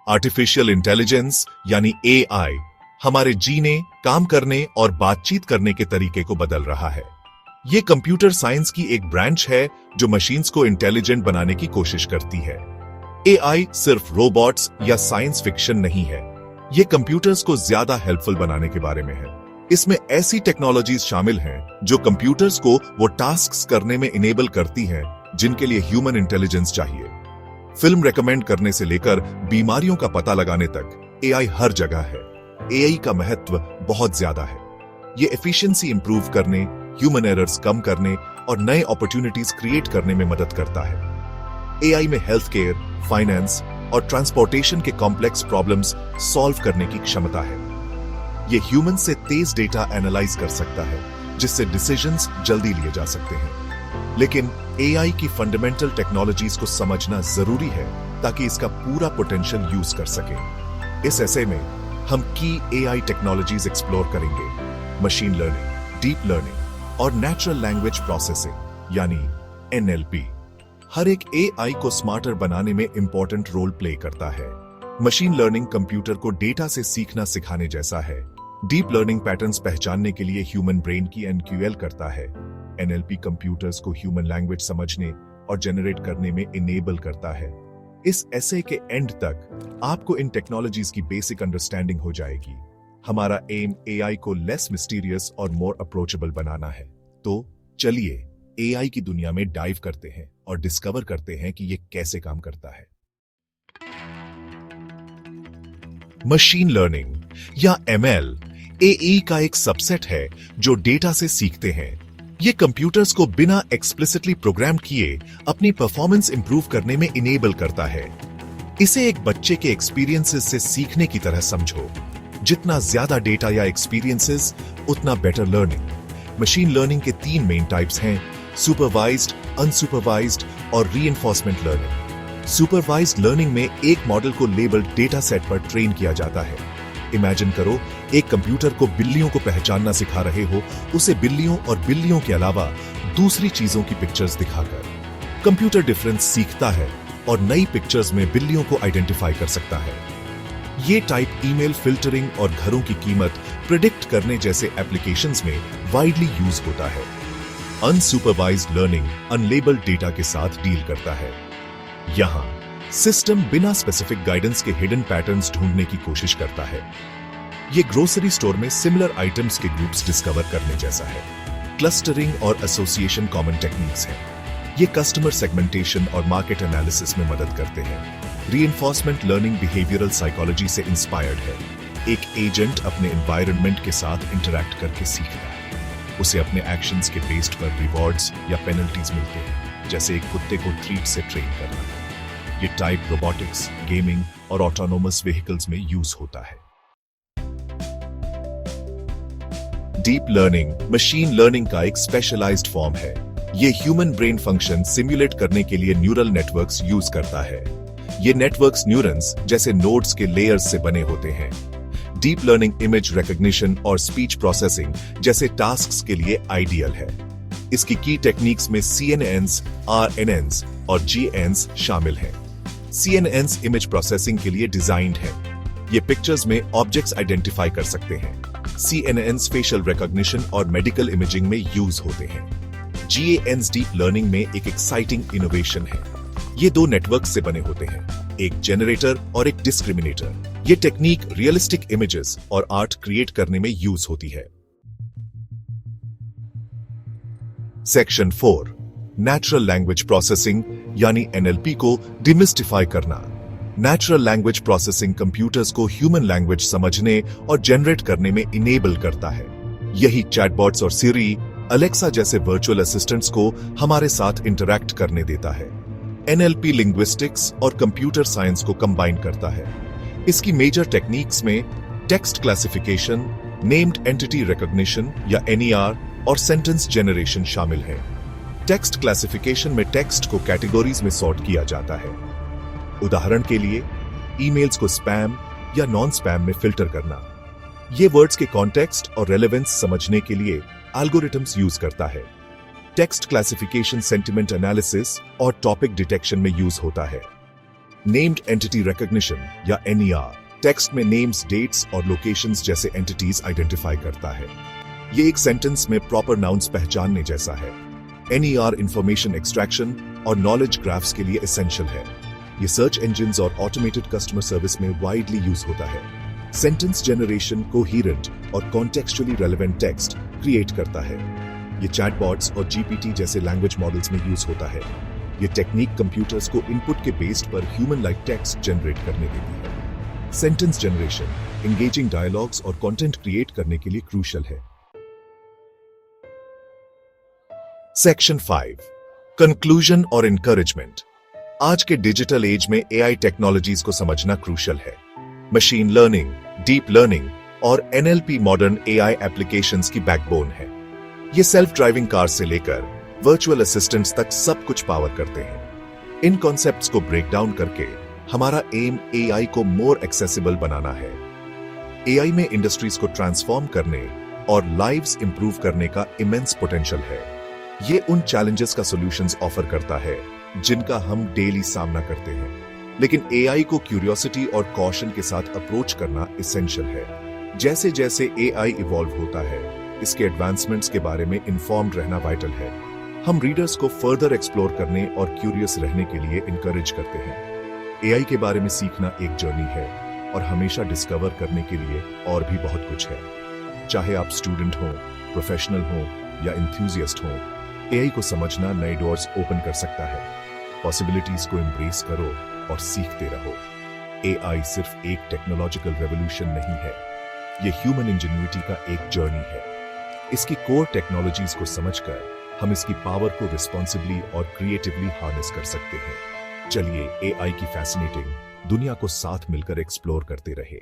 Artificial intelligence यानी AI हमारे जीने, काम करने और बातचीत करने के तरीके को बदल रहा है। ये कंप्यूटर साइंस की एक ब्रांच है जो मशीन्स को इंटेलिजेंट बनाने की कोशिश करती है। एआई सिर्फ रोबोट्स या साइंस फिक्शन नहीं है, ये कंप्यूटर्स को ज्यादा हेल्पफुल बनाने के बारे में है। इसमें ऐसी टेक्नोलॉजीज शामिल हैं जो कंप्यूटर्स को वो टास्क्स करने में इनेबल करती हैं जिनके लिए ह्यूमन इंटेलिजेंस चाहिए। फिल्म रेकमेंड करने से लेकर बीमारियों का पता लगाने तक एआई हर जगह है। एआई का महत्व बहुत ज्यादा है। ये एफिशिएंसी इंप्रूव करने, ह्यूमन एरर्स कम करने और नए अपॉर्चुनिटीज क्रिएट करने में मदद करता है। एआई में हेल्थ केयर, फाइनेंस और ट्रांसपोर्टेशन के कॉम्प्लेक्स प्रॉब्लम्स सॉल्व करने की क्षमता है। ये ह्यूमन से तेज डेटा एनालाइज कर सकता है जिससे डिसीजंस जल्दी लिए जा सकते हैं। लेकिन एआई की फंडामेंटल टेक्नोलॉजीज को समझना जरूरी है ताकि इसका पूरा पोटेंशियल यूज कर सके। इस ऐसे में हम की एआई टेक्नोलॉजीज एक्सप्लोर करेंगे। मशीन लर्निंग, डीप लर्निंग और नेचुरल लैंग्वेज प्रोसेसिंग यानी एनएलपी हर एक एआई को स्मार्टर बनाने में इंपॉर्टेंट रोल प्ले करता है। मशीन लर्निंग कंप्यूटर को डेटा से सीखना सिखाने जैसा है। डीप लर्निंग पैटर्न्स पहचानने के लिए ह्यूमन ब्रेन की एनक्यूएल करता है। एनएलपी कंप्यूटर्स को ह्यूमन लैंग्वेज समझने और जनरेट करने में इनेबल करता है। इस ऐसे के एंड तक आपको इन टेक्नोलॉजीज की बेसिक अंडरस्टैंडिंग हो जाएगी। हमारा एम एआई को लेस मिस्टीरियस और मोर अप्रोचेबल बनाना है। तो चलिए एआई की दुनिया में डाइव करते हैं और डिस्कवर करते हैं कि ये कैसे काम करता है। मशीन लर्निंग या एमएल एआई का एक सबसेट है जो डेटा से सीखते हैं। ये कंप्यूटर्स को बिना एक्सप्लिसिटली प्रोग्राम किए अपनी परफॉर्मेंस इंप्रूव करने में इनेबल करता है। इसे एक बच्चे के एक्सपीरियंसेस से सीखने की तरह समझो। जितना ज्यादा डेटा या एक्सपीरियंसेस उतना बेटर लर्निंग। मशीन लर्निंग के 3 मेन टाइप्स हैं: सुपरवाइज्ड, अनसुपरवाइज्ड और रीइंफोर्समेंट लर्निंग। सुपरवाइज्ड लर्निंग में एक मॉडल को लेबल्ड डेटा सेट पर ट्रेन किया जाता है। इमेजिन करो एक कंप्यूटर को बिल्लियों को पहचानना सिखा रहे हो, उसे बिल्लियों और बिल्लियों के अलावा दूसरी चीजों की पिक्चर्स दिखाकर। कंप्यूटर डिफरेंस सीखता है और नई पिक्चर्स में बिल्लियों को आइडेंटिफाई कर सकता है। ये टाइप ईमेल फिल्टरिंग और घरों की कीमत प्रिडिक्ट करने जैसे एप्लीकेशंस में वाइडली यूज होता है। अनसुपरवाइज्ड लर्निंग अनलेबल्ड डेटा के साथ डील करता है। यहां सिस्टम बिना स्पेसिफिक गाइडेंस के हिडन पैटर्न्स ढूंढने की कोशिश करता है। ये ग्रोसरी स्टोर में सिमिलर आइटम्स के ग्रुप्स डिस्कवर करने जैसा है। क्लस्टरिंग और एसोसिएशन कॉमन टेक्निक्स हैं। ये कस्टमर सेगमेंटेशन और मार्केट एनालिसिस में मदद करते हैं। रीइंफोर्समेंट लर्निंग बिहेवियरल साइकोलॉजी से इंस्पायर्ड है। एक एजेंट अपने एनवायरनमेंट के साथ इंटरैक्ट करके सीखता है। उसे अपने एक्शंस के बेस्ड पर रिवॉर्ड्स या पेनल्टीज मिलते हैं, जैसे एक कुत्ते को ट्रीट से ट्रेन करना। ये टाइप रोबोटिक्स, गेमिंग और ऑटोनोमस व्हीकल्स में यूज होता है। डीप लर्निंग मशीन लर्निंग का एक स्पेशलाइज्ड फॉर्म है। ये ह्यूमन ब्रेन फंक्शन सिमुलेट करने के लिए न्यूरल नेटवर्क्स यूज करता है। ये नेटवर्क्स न्यूरॉन्स जैसे नोड्स के लेयर्स से बने होते हैं। डीप लर्निंग इमेज रिकॉग्निशन और स्पीच प्रोसेसिंग जैसे टास्क्स के लिए आइडियल है। इसकी की टेक्निक्स में CNNs, RNNs और GNs शामिल हैं। CNNs इमेज प्रोसेसिंग के लिए डिजाइंड है। ये पिक्चर्स में ऑब्जेक्ट्स आइडेंटिफाई कर सकते हैं। CNNs फेशियल रिकॉग्निशन और मेडिकल इमेजिंग में यूज होते हैं। GANs डीप लर्निंग में एक एक्साइटिंग इनोवेशन है। ये 2 नेटवर्क से बने होते हैं, एक जनरेटर और एक डिस्क्रिमिनेटर। ये टेक्निक रियलिस्टिक इमेजेस और आर्ट क्रिएट करने में यूज होती है। सेक्शन 4 नेचुरल लैंग्वेज प्रोसेसिंग यानी NLP को डिमिस्टिफाई करना। नेचुरल लैंग्वेज प्रोसेसिंग कंप्यूटर्स को ह्यूमन लैंग्वेज समझने और जनरेट करने में इनेबल करता है। यही चैटबॉट्स और सिरी, अलेक्सा जैसे वर्चुअल असिस्टेंट्स को हमारे साथ इंटरैक्ट करने देता है। NLP लिंग्विस्टिक्स और कंप्यूटर साइंस को कंबाइन करता है। इसकी मेजर टेक्निक्स में text classification, named entity recognition या NER और सेंटेंस जनरेशन शामिल है। टेक्स्ट क्लासिफिकेशन में टेक्स्ट को कैटेगरीज में सॉर्ट किया जाता है। उदाहरण के लिए ईमेल्स को स्पैम या नॉन स्पैम में फिल्टर करना। ये वर्ड्स के कॉन्टेक्स्ट और रेलेवेंस समझने के लिए एल्गोरिथम्स यूज करता है। टेक्स्ट क्लासिफिकेशन सेंटिमेंट एनालिसिस और टॉपिक डिटेक्शन में यूज होता है। नेम्ड एंटिटी रिकॉग्निशन या NER टेक्स्ट में नेम्स, डेट्स और लोकेशंस जैसे एंटिटीज आइडेंटिफाई करता है। ये एक सेंटेंस में प्रॉपर नाउन्स पहचानने जैसा है। NER इंफॉर्मेशन एक्सट्रैक्शन और नॉलेज ग्राफ्स के लिए एसेंशियल है। ये सर्च इंजिन्स और ऑटोमेटेड कस्टमर सर्विस में वाइडली यूज होता है। सेंटेंस जनरेशन, कोहेरेंट और कॉन्टेक्चुअली रेलेवेंट टेक्स्ट क्रिएट करता है। ये चैटबॉट्स और GPT जैसे लैंग्वेज मॉडल्स में यूज होता है। ये टेक्निक कंप्यूटर्स को इनपुट के बेस्ड पर ह्यूमन लाइक टेक्स्ट जनरेट करने देती है। सेंटेंस जनरेशन एंगेजिंग डायलॉग्स और कंटेंट क्रिएट करने के लिए क्रूशियल है। सेक्शन 5 कंक्लूजन और एनकरेजमेंट। आज के डिजिटल एज में AI टेक्नोलॉजीज को समझना क्रूशियल है। मशीन लर्निंग, डीप लर्निंग और NLP मॉडर्न AI एप्लीकेशंस की बैकबोन है। ये सेल्फ ड्राइविंग कार से लेकर वर्चुअल असिस्टेंट्स तक सब कुछ पावर करते हैं। इन कॉन्सेप्ट्स को ब्रेक डाउन करके हमारा एम AI को मोर एक्सेसिबल बनाना है। AI में इंडस्ट्रीज को ट्रांसफॉर्म करने और लाइव्स इंप्रूव करने का इमेंस पोटेंशियल है। ये उन चैलेंजेस का सॉल्यूशंस ऑफर करता है जिनका हम डेली सामना करते हैं, लेकिन AI को क्यूरियोसिटी और कॉशन के साथ अप्रोच करना एसेंशियल है। जैसे जैसे AI इवॉल्व होता है, इसके एडवांसमेंट्स के बारे में इन्फॉर्म्ड रहना वाइटल है। हम रीडर्स को फर्दर एक्सप्लोर करने और क्यूरियस रहने के लिए इनकरेज करते हैं। AI के बारे में सीखना एक जर्नी है और हमेशा डिस्कवर करने के लिए और भी बहुत कुछ है। चाहे आप स्टूडेंट हो, प्रोफेशनल हो या इंथ्यूजियस्ट हो, AI को समझना नए डोर्स ओपन कर सकता है। पॉसिबिलिटीज को एम्ब्रेस करो और सीखते रहो। AI सिर्फ एक टेक्नोलॉजिकल रेवोल्यूशन नहीं है, ये ह्यूमन इंजेन्युइटी का एक जर्नी है। इसकी कोर टेक्नोलॉजीज को समझकर हम इसकी पावर को रिस्पॉन्सिबली और क्रिएटिवली हार्नेस कर सकते हैं। चलिए AI की फैसिनेटिंग दुनिया को साथ मिलकर एक्सप्लोर करते रहे।